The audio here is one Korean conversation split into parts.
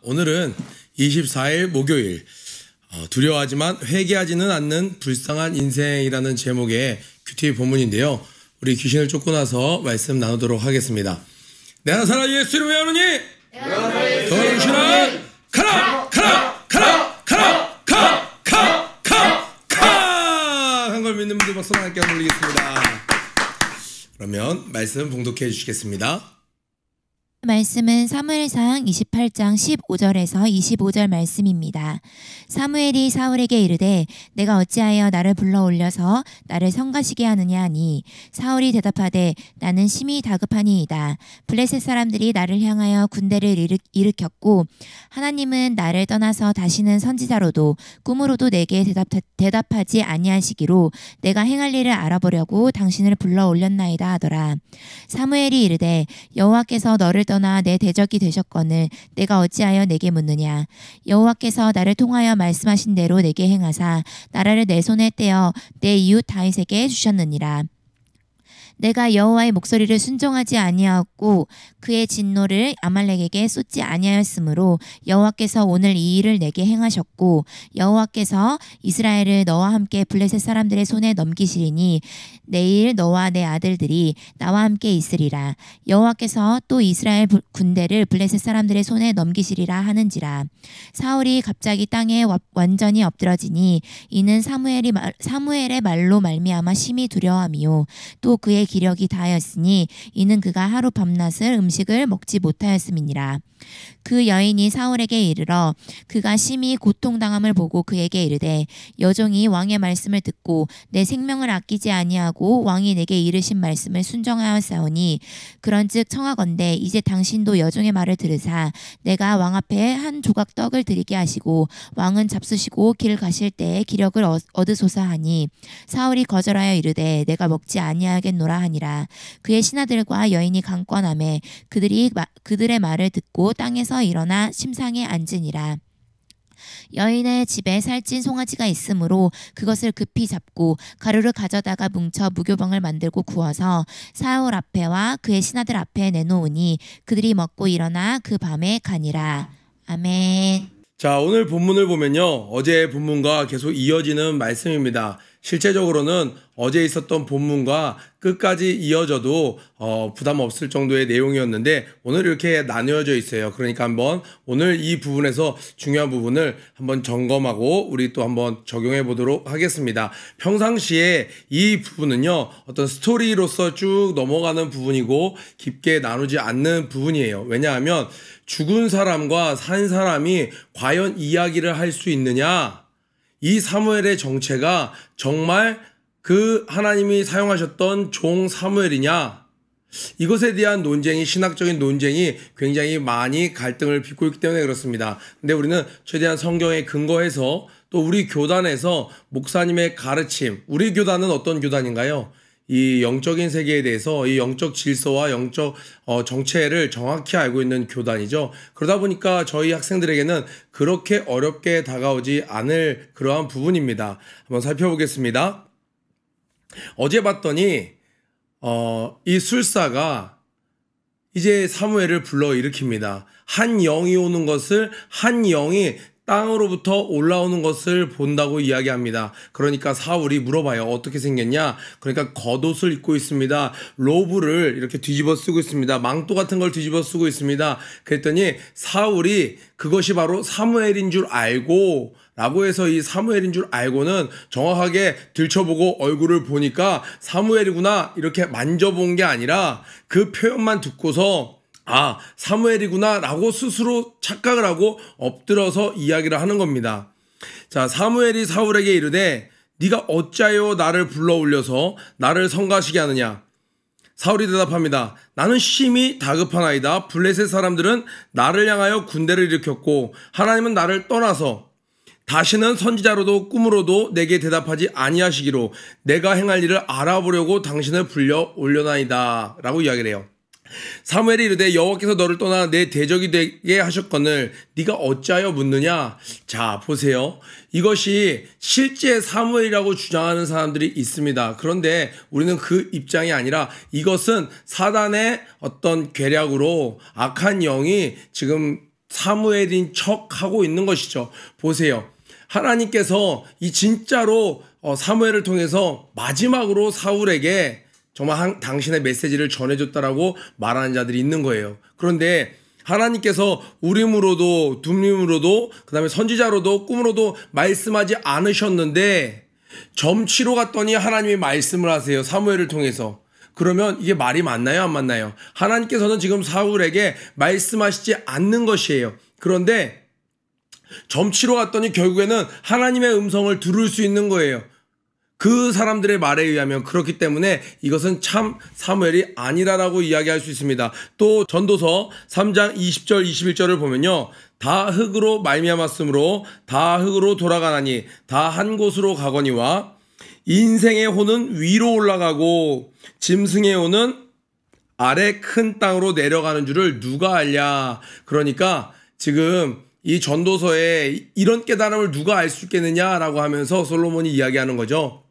오늘은 24일 목요일 두려워하지만 회개하지는 않는 불쌍한 인생이라는 제목의 큐티 본문인데요. 우리 귀신을 쫓고 나서 말씀 나누도록 하겠습니다. 내가 살아 예수를 왜 하느니? 내가 살아 예수를 귀신아 가라! 가라! 가라! 가라! 가! 가! 가! 가! 한 걸 믿는 분들 박수 함께 올리겠습니다. 그러면 말씀 봉독해 주시겠습니다. 말씀은 사무엘상 28장 15절에서 25절 말씀입니다. 사무엘이 사울에게 이르되 내가 어찌하여 나를 불러 올려서 나를 성가시게 하느냐 하니 사울이 대답하되 나는 심히 다급하니이다. 블레셋 사람들이 나를 향하여 군대를 일으켰고 하나님은 나를 떠나서 다시는 선지자로도 꿈으로도 내게 대답하지 아니하시기로 내가 행할 일을 알아보려고 당신을 불러 올렸나이다 하더라. 사무엘이 이르되 여호와께서 너를 떠나 내 대적이 되셨거늘 내가 어찌하여 내게 묻느냐. 여호와께서 나를 통하여 말씀하신 대로 내게 행하사 나라를 내 손에 떼어 내 이웃 다윗에게 주셨느니라. 내가 여호와의 목소리를 순종하지 아니하였고 그의 진노를 아말렉에게 쏟지 아니하였으므로 여호와께서 오늘 이 일을 내게 행하셨고 여호와께서 이스라엘을 너와 함께 블레셋 사람들의 손에 넘기시리니 내일 너와 내 아들들이 나와 함께 있으리라. 여호와께서 또 이스라엘 군대를 블레셋 사람들의 손에 넘기시리라 하는지라. 사울이 갑자기 땅에 완전히 엎드러지니 이는 사무엘의 말로 말미암아 심히 두려워함이요 또 그의 기력이 다하였으니 이는 그가 하루 밤낮을 음식을 먹지 못하였음이니라. 그 여인이 사울에게 이르러 그가 심히 고통당함을 보고 그에게 이르되 여종이 왕의 말씀을 듣고 내 생명을 아끼지 아니하고 왕이 내게 이르신 말씀을 순종하였사오니 그런즉 청하건대 이제 당신도 여종의 말을 들으사 내가 왕 앞에 한 조각 떡을 드리게 하시고 왕은 잡수시고 길 가실 때에 기력을 얻으소서 하니 사울이 거절하여 이르되 내가 먹지 아니하겠노라 하니라. 그의 신하들과 여인이 강권하매 그들의 말을 듣고 땅에서 일어나 침상에 앉으니라. 여인의 집에 살찐 송아지가 있으므로 그것을 급히 잡고 가루를 가져다가 뭉쳐 무교병을 만들고 구워서 사울 앞에와 그의 신하들 앞에 내놓으니 그들이 먹고 일어나 그 밤에 가니라. 아멘. 자, 오늘 본문을 보면요, 어제의 본문과 계속 이어지는 말씀입니다. 실제적으로는 어제 있었던 본문과 끝까지 이어져도 부담 없을 정도의 내용이었는데 오늘 이렇게 나뉘어져 있어요. 그러니까 한번 오늘 이 부분에서 중요한 부분을 한번 점검하고 우리 또 한번 적용해 보도록 하겠습니다. 평상시에 이 부분은요, 어떤 스토리로서 쭉 넘어가는 부분이고 깊게 나누지 않는 부분이에요. 왜냐하면 죽은 사람과 산 사람이 과연 이야기를 할 수 있느냐, 이 사무엘의 정체가 정말 그 하나님이 사용하셨던 종 사무엘이냐, 이것에 대한 논쟁이, 신학적인 논쟁이 굉장히 많이 갈등을 빚고 있기 때문에 그렇습니다. 근데 우리는 최대한 성경에 근거해서 또 우리 교단에서 목사님의 가르침, 우리 교단은 어떤 교단인가요? 이 영적인 세계에 대해서 이 영적 질서와 영적 정체를 정확히 알고 있는 교단이죠. 그러다 보니까 저희 학생들에게는 그렇게 어렵게 다가오지 않을 그러한 부분입니다. 한번 살펴보겠습니다. 어제 봤더니 이 술사가 이제 사무엘을 불러 일으킵니다. 한 영이 오는 것을, 한 영이 땅으로부터 올라오는 것을 본다고 이야기합니다. 그러니까 사울이 물어봐요. 어떻게 생겼냐? 그러니까 겉옷을 입고 있습니다. 로브를 이렇게 뒤집어 쓰고 있습니다. 망토 같은 걸 뒤집어 쓰고 있습니다. 그랬더니 사울이 그것이 바로 사무엘인 줄 알고, 라고 해서 이 사무엘인 줄 알고는 정확하게 들춰보고 얼굴을 보니까 사무엘이구나 이렇게 만져본 게 아니라 그 표현만 듣고서 아, 사무엘이구나 라고 스스로 착각을 하고 엎드려서 이야기를 하는 겁니다. 자, 사무엘이 사울에게 이르되 네가 어찌하여 나를 불러 올려서 나를 성가시게 하느냐. 사울이 대답합니다. 나는 심히 다급하나이다. 블레셋 사람들은 나를 향하여 군대를 일으켰고 하나님은 나를 떠나서 다시는 선지자로도 꿈으로도 내게 대답하지 아니하시기로 내가 행할 일을 알아보려고 당신을 불러 올려나이다 라고 이야기를 해요. 사무엘이 이르되 여호와께서 너를 떠나 내 대적이 되게 하셨거늘 네가 어찌하여 묻느냐. 자, 보세요. 이것이 실제 사무엘이라고 주장하는 사람들이 있습니다. 그런데 우리는 그 입장이 아니라 이것은 사단의 어떤 계략으로 악한 영이 지금 사무엘인 척 하고 있는 것이죠. 보세요. 하나님께서 이 진짜로 사무엘을 통해서 마지막으로 사울에게 정말 당신의 메시지를 전해줬다라고 말하는 자들이 있는 거예요. 그런데 하나님께서 우림으로도 둠림으로도 그다음에 선지자로도 꿈으로도 말씀하지 않으셨는데 점치러 갔더니 하나님이 말씀을 하세요. 사무엘을 통해서. 그러면 이게 말이 맞나요? 안 맞나요? 하나님께서는 지금 사울에게 말씀하시지 않는 것이에요. 그런데 점치러 갔더니 결국에는 하나님의 음성을 들을 수 있는 거예요. 그 사람들의 말에 의하면. 그렇기 때문에 이것은 참 사무엘이 아니라라고 이야기할 수 있습니다. 또 전도서 3장 20절 21절을 보면요. 다 흙으로 말미암았으므로 다 흙으로 돌아가나니 다 한 곳으로 가거니와 인생의 호는 위로 올라가고 짐승의 호는 아래 큰 땅으로 내려가는 줄을 누가 알랴. 그러니까 지금 이 전도서에 이런 깨달음을 누가 알 수 있겠느냐라고 하면서 솔로몬이 이야기하는 거죠.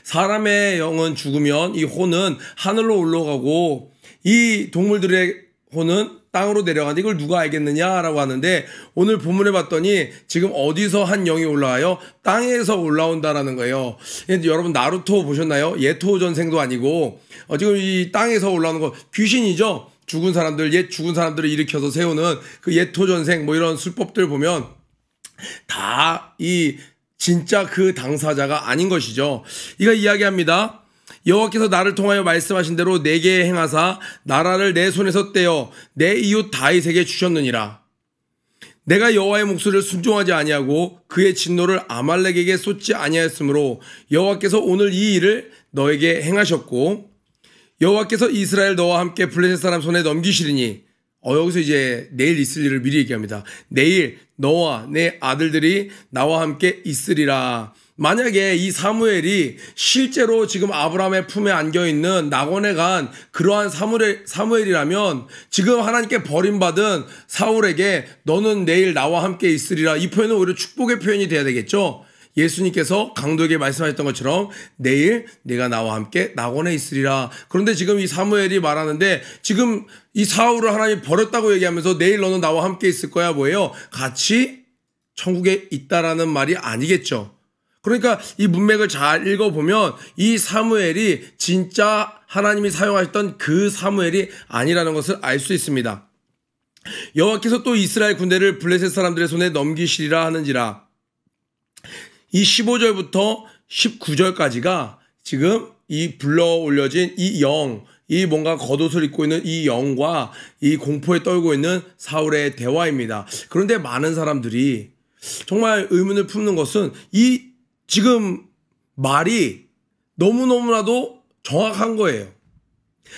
사람의 영은 죽으면 이 호는 하늘로 올라가고 이 동물들의 호는 땅으로 내려가는데 이걸 누가 알겠느냐라고 하는데 오늘 본문에 봤더니 지금 어디서 한 영이 올라와요? 땅에서 올라온다라는 거예요. 여러분 나루토 보셨나요? 예토 전생도 아니고 지금 이 땅에서 올라오는 거 귀신이죠. 죽은 사람들, 옛 죽은 사람들을 일으켜서 세우는 그 예토 전생 뭐 이런 술법들 보면 다 이 진짜 그 당사자가 아닌 것이죠. 이거 이야기합니다. 여호와께서 나를 통하여 말씀하신 대로 내게 행하사 나라를 내 손에서 떼어 내 이웃 다윗에게 주셨느니라. 내가 여호와의 목소리를 순종하지 아니하고 그의 진노를 아말렉에게 쏟지 아니하였으므로 여호와께서 오늘 이 일을 너에게 행하셨고 여호와께서 이스라엘 너와 함께 블레셋 사람 손에 넘기시리니 여기서 이제 내일 있을 일을 미리 얘기합니다. 내일 너와 내 아들들이 나와 함께 있으리라. 만약에 이 사무엘이 실제로 지금 아브라함의 품에 안겨있는 낙원에 간 그러한 사무엘이라면 지금 하나님께 버림받은 사울에게 너는 내일 나와 함께 있으리라. 이 표현은 오히려 축복의 표현이 돼야 되겠죠. 예수님께서 강도에게 말씀하셨던 것처럼 내일 내가 나와 함께 낙원에 있으리라. 그런데 지금 이 사무엘이 말하는데 지금 이 사울을 하나님이 버렸다고 얘기하면서 내일 너는 나와 함께 있을 거야 뭐예요? 같이 천국에 있다라는 말이 아니겠죠. 그러니까 이 문맥을 잘 읽어보면 이 사무엘이 진짜 하나님이 사용하셨던 그 사무엘이 아니라는 것을 알 수 있습니다. 여호와께서 또 이스라엘 군대를 블레셋 사람들의 손에 넘기시리라 하는지라. 이 15절부터 19절까지가 지금 이 불러 올려진 이 영, 이 뭔가 겉옷을 입고 있는 이 영과 이 공포에 떨고 있는 사울의 대화입니다. 그런데 많은 사람들이 정말 의문을 품는 것은 이 지금 말이 너무너무나도 정확한 거예요.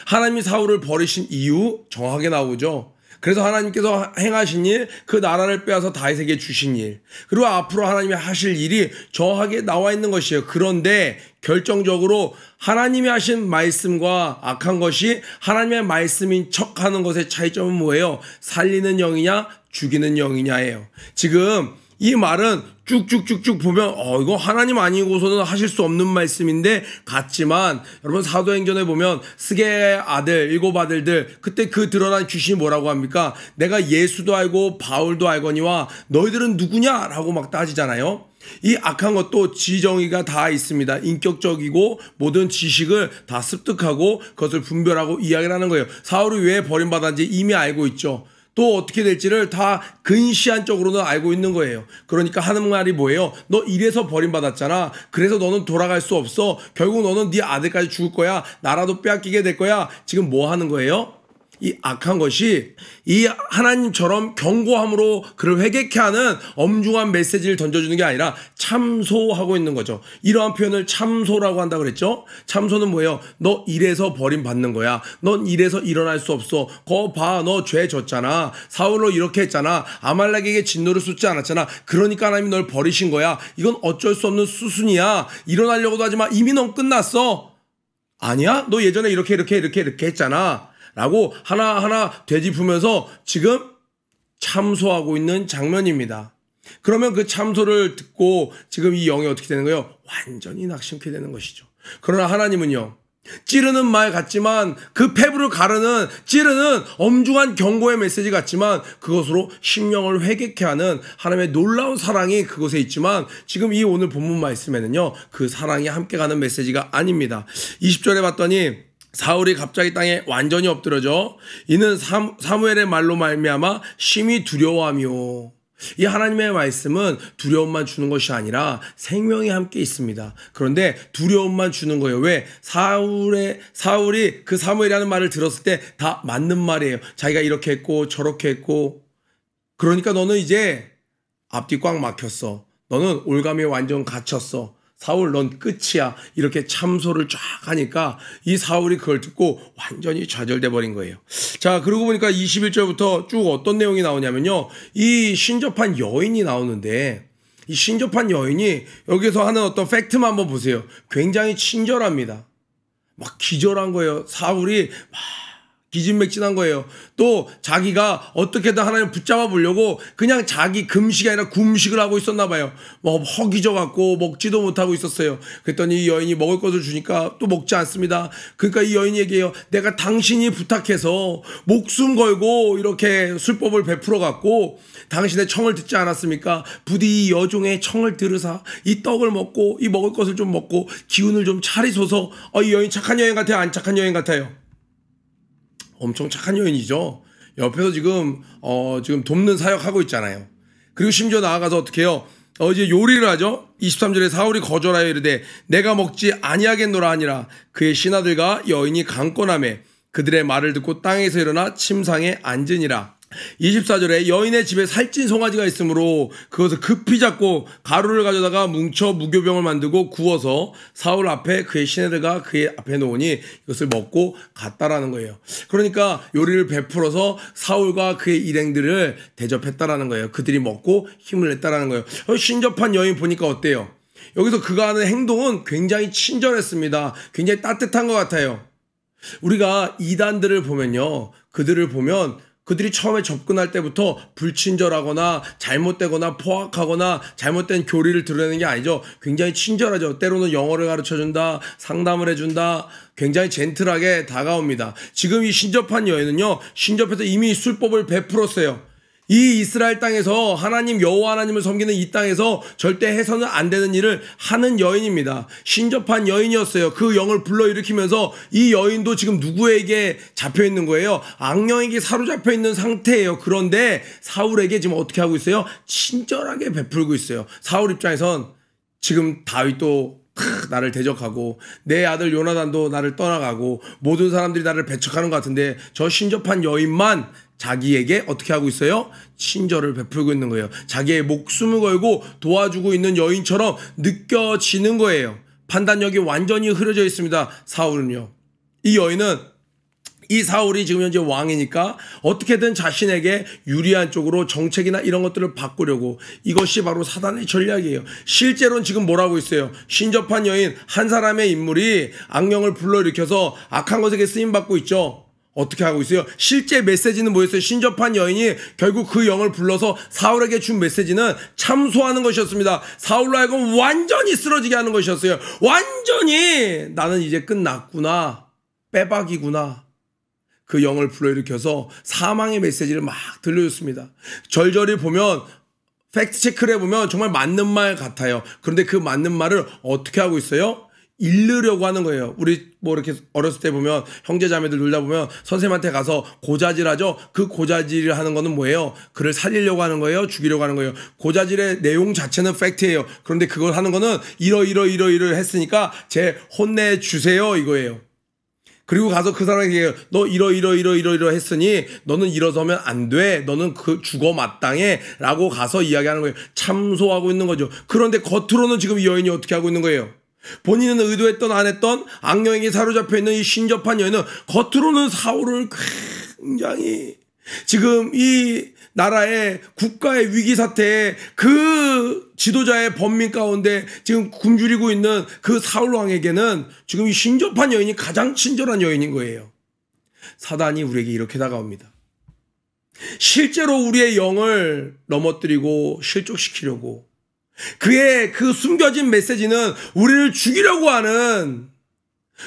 하나님이 사울을 버리신 이유 정확하게 나오죠. 그래서 하나님께서 행하신 일, 그 나라를 빼앗아 다윗에게 주신 일, 그리고 앞으로 하나님이 하실 일이 정확하게 나와 있는 것이에요. 그런데 결정적으로 하나님이 하신 말씀과 악한 것이 하나님의 말씀인 척하는 것의 차이점은 뭐예요? 살리는 영이냐 죽이는 영이냐예요. 지금 이 말은 쭉쭉쭉쭉 보면 이거 하나님 아니고서는 하실 수 없는 말씀인데 같지만 여러분 사도행전에 보면 스게의 아들 7 아들들 그때 그 드러난 귀신이 뭐라고 합니까? 내가 예수도 알고 바울도 알거니와 너희들은 누구냐라고 막 따지잖아요. 이 악한 것도 지정의가 다 있습니다. 인격적이고 모든 지식을 다 습득하고 그것을 분별하고 이야기를 하는 거예요. 사울이 왜 버림받았는지 이미 알고 있죠. 또 어떻게 될지를 다 근시안적으로는 알고 있는 거예요. 그러니까 하는 말이 뭐예요? 너 이래서 버림받았잖아. 그래서 너는 돌아갈 수 없어. 결국 너는 네 아들까지 죽을 거야. 나라도 빼앗기게 될 거야. 지금 뭐 하는 거예요? 이 악한 것이 이 하나님처럼 경고함으로 그를 회개케 하는 엄중한 메시지를 던져주는 게 아니라 참소하고 있는 거죠. 이러한 표현을 참소라고 한다고 그랬죠. 참소는 뭐예요? 너 이래서 버림받는 거야. 넌 이래서 일어날 수 없어. 거 봐, 너 죄 졌잖아. 사울로 이렇게 했잖아. 아말렉에게 진노를 쏟지 않았잖아. 그러니까 하나님이 널 버리신 거야. 이건 어쩔 수 없는 수순이야. 일어나려고도 하지 마. 이미 넌 끝났어. 아니야? 너 예전에 이렇게 했잖아. 라고 하나하나 되짚으면서 지금 참소하고 있는 장면입니다. 그러면 그 참소를 듣고 지금 이 영이 어떻게 되는 거예요? 완전히 낙심케 되는 것이죠. 그러나 하나님은요, 찌르는 말 같지만 그 폐부를 가르는 찌르는 엄중한 경고의 메시지 같지만 그것으로 심령을 회개케 하는 하나님의 놀라운 사랑이 그곳에 있지만 지금 이 오늘 본문 말씀에는요 그 사랑이 함께 가는 메시지가 아닙니다. 20절에 봤더니 사울이 갑자기 땅에 완전히 엎드러져 이는 사무엘의 말로 말미암아 심히 두려워하며 이 하나님의 말씀은 두려움만 주는 것이 아니라 생명이 함께 있습니다. 그런데 두려움만 주는 거예요. 왜? 사울이 그 사무엘이라는 말을 들었을 때 다 맞는 말이에요. 자기가 이렇게 했고 저렇게 했고 그러니까 너는 이제 앞뒤 꽉 막혔어. 너는 올가미에 완전 갇혔어. 사울 넌 끝이야. 이렇게 참소를 쫙 하니까 이 사울이 그걸 듣고 완전히 좌절돼 버린 거예요. 자, 그러고 보니까 21절부터 쭉 어떤 내용이 나오냐면요. 이 신접한 여인이 나오는데 이 신접한 여인이 여기서 하는 어떤 팩트만 한번 보세요. 굉장히 친절합니다. 막 기절한 거예요. 사울이 막 기진맥진한 거예요. 또 자기가 어떻게든 하나님 붙잡아 보려고 그냥 자기 금식이 아니라 굶식을 하고 있었나 봐요. 뭐 허기져 갖고 먹지도 못하고 있었어요. 그랬더니 이 여인이 먹을 것을 주니까 또 먹지 않습니다. 그러니까 이 여인이 얘기해요. 내가 당신이 부탁해서 목숨 걸고 이렇게 술법을 베풀어 갖고 당신의 청을 듣지 않았습니까? 부디 이 여종의 청을 들으사 이 떡을 먹고 이 먹을 것을 좀 먹고 기운을 좀 차리소서. 이 여인 착한 여인 같아요? 안 착한 여인 같아요? 엄청 착한 여인이죠. 옆에서 지금 돕는 사역하고 있잖아요. 그리고 심지어 나아가서 어떻게 해요? 이제 요리를 하죠. 23절에 사울이 거절하여 이르되 내가 먹지 아니하겠노라 하니라. 그의 신하들과 여인이 강권하매 그들의 말을 듣고 땅에서 일어나 침상에 앉으니라. 24절에 여인의 집에 살찐 송아지가 있으므로 그것을 급히 잡고 가루를 가져다가 뭉쳐 무교병을 만들고 구워서 사울 앞에 그의 시내들과 그의 앞에 놓으니 이것을 먹고 갔다라는 거예요. 그러니까 요리를 베풀어서 사울과 그의 일행들을 대접했다라는 거예요. 그들이 먹고 힘을 냈다라는 거예요. 신접한 여인 보니까 어때요? 여기서 그가 하는 행동은 굉장히 친절했습니다. 굉장히 따뜻한 것 같아요. 우리가 이단들을 보면요, 그들을 보면 그들이 처음에 접근할 때부터 불친절하거나 잘못되거나 포악하거나 잘못된 교리를 드러내는 게 아니죠. 굉장히 친절하죠. 때로는 영어를 가르쳐준다, 상담을 해준다, 굉장히 젠틀하게 다가옵니다. 지금 이 신접한 여인은요, 신접해서 이미 술법을 베풀었어요. 이 이스라엘 땅에서 하나님 여호와 하나님을 섬기는 이 땅에서 절대 해서는 안 되는 일을 하는 여인입니다. 신접한 여인이었어요. 그 영을 불러일으키면서 이 여인도 지금 누구에게 잡혀 있는 거예요? 악령에게 사로잡혀 있는 상태예요. 그런데 사울에게 지금 어떻게 하고 있어요? 친절하게 베풀고 있어요. 사울 입장에선 지금 다윗도 나를 대적하고 내 아들 요나단도 나를 떠나가고 모든 사람들이 나를 배척하는 것 같은데 저 신접한 여인만 자기에게 어떻게 하고 있어요? 친절을 베풀고 있는 거예요. 자기의 목숨을 걸고 도와주고 있는 여인처럼 느껴지는 거예요. 판단력이 완전히 흐려져 있습니다. 사울은요. 이 여인은 이 사울이 지금 현재 왕이니까 어떻게든 자신에게 유리한 쪽으로 정책이나 이런 것들을 바꾸려고, 이것이 바로 사단의 전략이에요. 실제로는 지금 뭐라고 있어요? 신접한 여인 한 사람의 인물이 악령을 불러일으켜서 악한 것에게 쓰임받고 있죠. 어떻게 하고 있어요? 실제 메시지는 뭐였어요? 신접한 여인이 결국 그 영을 불러서 사울에게 준 메시지는 참소하는 것이었습니다. 사울로 하여금 완전히 쓰러지게 하는 것이었어요. 완전히 나는 이제 끝났구나, 빼박이구나. 그 영을 불러일으켜서 사망의 메시지를 막 들려줬습니다. 절절히 보면, 팩트 체크를 해보면 정말 맞는 말 같아요. 그런데 그 맞는 말을 어떻게 하고 있어요? 잃으려고 하는 거예요. 우리 뭐 이렇게 어렸을 때 보면 형제 자매들 놀다 보면 선생님한테 가서 고자질하죠. 그 고자질을 하는 거는 뭐예요? 그를 살리려고 하는 거예요? 죽이려고 하는 거예요? 고자질의 내용 자체는 팩트예요. 그런데 그걸 하는 거는 이러 했으니까 제 혼내주세요 이거예요. 그리고 가서 그 사람에게 얘기해요. 너 이러 했으니 너는 일어서면 안 돼. 너는 그 죽어 마땅해. 라고 가서 이야기하는 거예요. 참소하고 있는 거죠. 그런데 겉으로는 지금 이 여인이 어떻게 하고 있는 거예요? 본인은 의도했던 안 했던 악령에게 사로잡혀 있는 이 신접한 여인은 겉으로는 사울을 굉장히 지금 이 나라의 국가의 위기 사태에 그 지도자의 번민 가운데 지금 굶주리고 있는 그 사울 왕에게는 지금 이 신접한 여인이 가장 친절한 여인인 거예요. 사단이 우리에게 이렇게 다가옵니다. 실제로 우리의 영을 넘어뜨리고 실족시키려고, 그의 그 숨겨진 메시지는 우리를 죽이려고 하는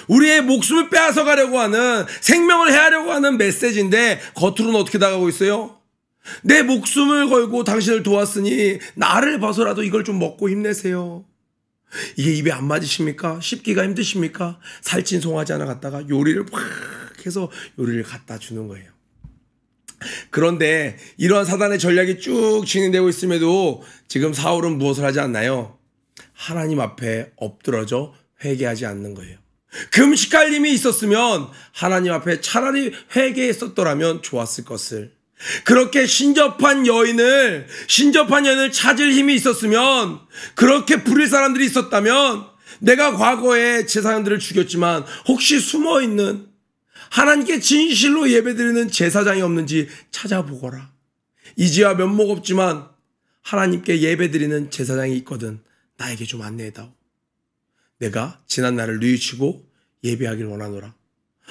우리의 목숨을 빼앗아 가려고 하는, 생명을 해하려고 하는 메시지인데 겉으로는 어떻게 나가고 있어요? 내 목숨을 걸고 당신을 도왔으니 나를 봐서라도 이걸 좀 먹고 힘내세요. 이게 입에 안 맞으십니까? 씹기가 힘드십니까? 살찐 송아지 하나 갖다가 요리를 팍 해서 요리를 갖다 주는 거예요. 그런데 이러한 사단의 전략이 쭉 진행되고 있음에도 지금 사울은 무엇을 하지 않나요? 하나님 앞에 엎드러져 회개하지 않는 거예요. 금식할 힘이 있었으면 하나님 앞에 차라리 회개했었더라면 좋았을 것을. 그렇게 신접한 여인을 찾을 힘이 있었으면, 그렇게 부릴 사람들이 있었다면, 내가 과거에 제사장들을 죽였지만 혹시 숨어있는 하나님께 진실로 예배드리는 제사장이 없는지 찾아보거라. 이제야 면목 없지만 하나님께 예배드리는 제사장이 있거든. 나에게 좀 안내해다오. 내가 지난 날을 뉘우치고 예배하길 원하노라.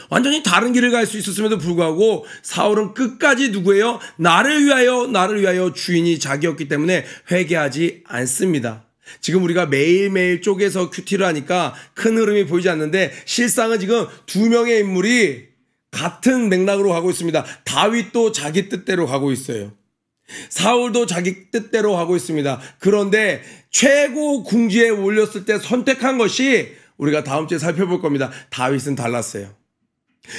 완전히 다른 길을 갈 수 있었음에도 불구하고 사울은 끝까지 누구예요? 나를 위하여 주인이 자기였기 때문에 회개하지 않습니다. 지금 우리가 매일매일 쪼개서 큐티를 하니까 큰 흐름이 보이지 않는데, 실상은 지금 두 명의 인물이 같은 맥락으로 가고 있습니다. 다윗도 자기 뜻대로 가고 있어요. 사울도 자기 뜻대로 가고 있습니다. 그런데 최고 궁지에 올렸을 때 선택한 것이 우리가 다음 주에 살펴볼 겁니다. 다윗은 달랐어요.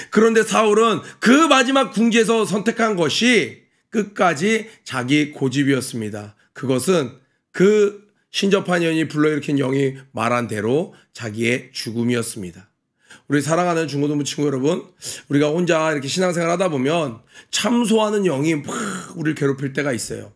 그런데 사울은 그 마지막 궁지에서 선택한 것이 끝까지 자기 고집이었습니다. 그것은 그 신접한 여인이 불러일으킨 영이 말한 대로 자기의 죽음이었습니다. 우리 사랑하는 중고등부 친구 여러분, 우리가 혼자 이렇게 신앙생활 하다 보면 참소하는 영이 막 우리를 괴롭힐 때가 있어요.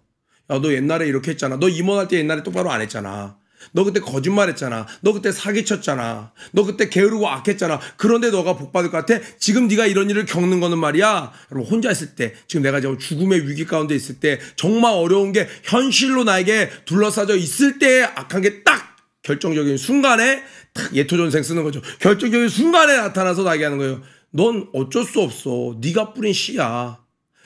야, 너 옛날에 이렇게 했잖아. 너 임원할 때 옛날에 똑바로 안 했잖아. 너 그때 거짓말했잖아. 너 그때 사기쳤잖아. 너 그때 게으르고 악했잖아. 그런데 너가 복받을 것 같아? 지금 네가 이런 일을 겪는 거는 말이야, 여러분, 혼자 있을 때, 지금 내가 지금 죽음의 위기 가운데 있을 때, 정말 어려운 게 현실로 나에게 둘러싸여 있을 때에 악한 게 딱 결정적인 순간에 딱 예토전생 쓰는 거죠. 결정적인 순간에 나타나서 나게 하는 거예요. 넌 어쩔 수 없어. 네가 뿌린 씨야.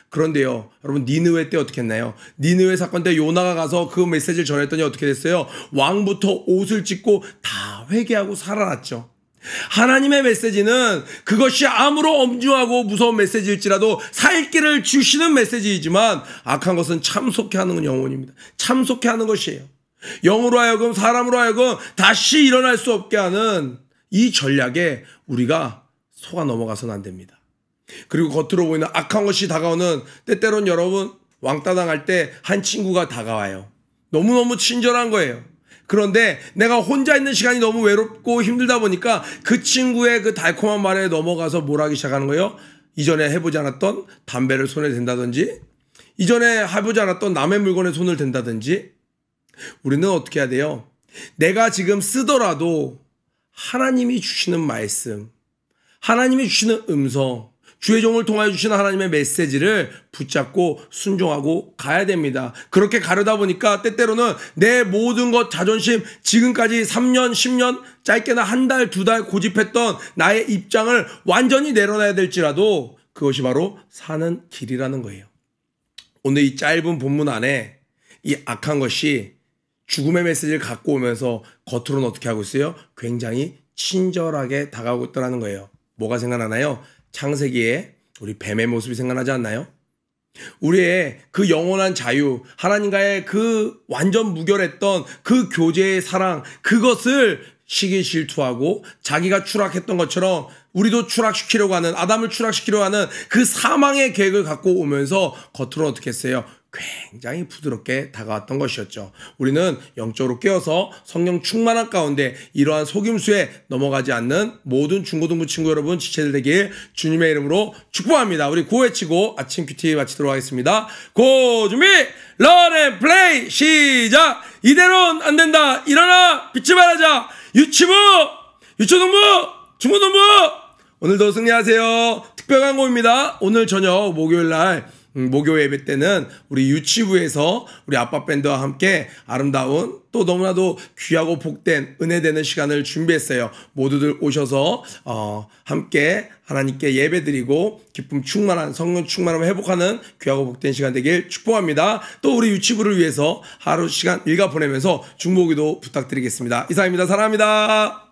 그런데요, 여러분, 니느웨 때 어떻게 했나요? 니느웨 사건 때 요나가 가서 그 메시지를 전했더니 어떻게 됐어요? 왕부터 옷을 찢고 다 회개하고 살아났죠. 하나님의 메시지는 그것이 아무로 엄중하고 무서운 메시지일지라도 살 길을 주시는 메시지이지만, 악한 것은 참속해 하는 영혼입니다. 참속해 하는 것이에요. 영으로 하여금, 사람으로 하여금 다시 일어날 수 없게 하는 이 전략에 우리가 속아 넘어가서는 안 됩니다. 그리고 겉으로 보이는 악한 것이 다가오는, 때때로는 여러분, 왕따 당할 때 한 친구가 다가와요. 너무너무 친절한 거예요. 그런데 내가 혼자 있는 시간이 너무 외롭고 힘들다 보니까 그 친구의 그 달콤한 말에 넘어가서 뭘 하기 시작하는 거예요? 이전에 해보지 않았던 담배를 손에 댄다든지, 이전에 해보지 않았던 남의 물건에 손을 댄다든지. 우리는 어떻게 해야 돼요? 내가 지금 쓰더라도 하나님이 주시는 말씀, 하나님이 주시는 음성, 주의 종을 통하여 주시는 하나님의 메시지를 붙잡고 순종하고 가야 됩니다. 그렇게 가려다 보니까 때때로는 내 모든 것, 자존심, 지금까지 3년, 10년, 짧게는 한 달, 두 달 고집했던 나의 입장을 완전히 내려놔야 될지라도 그것이 바로 사는 길이라는 거예요. 오늘 이 짧은 본문 안에 이 악한 것이 죽음의 메시지를 갖고 오면서 겉으로는 어떻게 하고 있어요? 굉장히 친절하게 다가오고 있더라는 거예요. 뭐가 생각나나요? 창세기에 우리 뱀의 모습이 생각나지 않나요? 우리의 그 영원한 자유, 하나님과의 그 완전 무결했던 그 교제의 사랑, 그것을 시기 질투하고 자기가 추락했던 것처럼 우리도 추락시키려고 하는, 아담을 추락시키려고 하는 그 사망의 계획을 갖고 오면서 겉으로는 어떻게 했어요? 굉장히 부드럽게 다가왔던 것이었죠. 우리는 영적으로 깨어서 성령 충만한 가운데 이러한 속임수에 넘어가지 않는 모든 중고등부 친구 여러분 지체들 되길 주님의 이름으로 축복합니다. 우리 고 외치고 아침 큐티 마치도록 하겠습니다. 고 준비 런 앤 플레이 시작. 이대로는 안 된다. 일어나 빛을 발하자. 유치부 유초등부 중고등부 오늘도 승리하세요. 특별 광고입니다. 오늘 저녁 목요일날 목요 예배 때는 우리 유치부에서 우리 아빠 밴드와 함께 아름다운 또 너무나도 귀하고 복된 은혜되는 시간을 준비했어요. 모두들 오셔서 함께 하나님께 예배드리고 기쁨 충만한, 성령 충만함을 회복하는 귀하고 복된 시간 되길 축복합니다. 또 우리 유치부를 위해서 하루 시간 일과 보내면서 중보기도 부탁드리겠습니다. 이상입니다. 사랑합니다.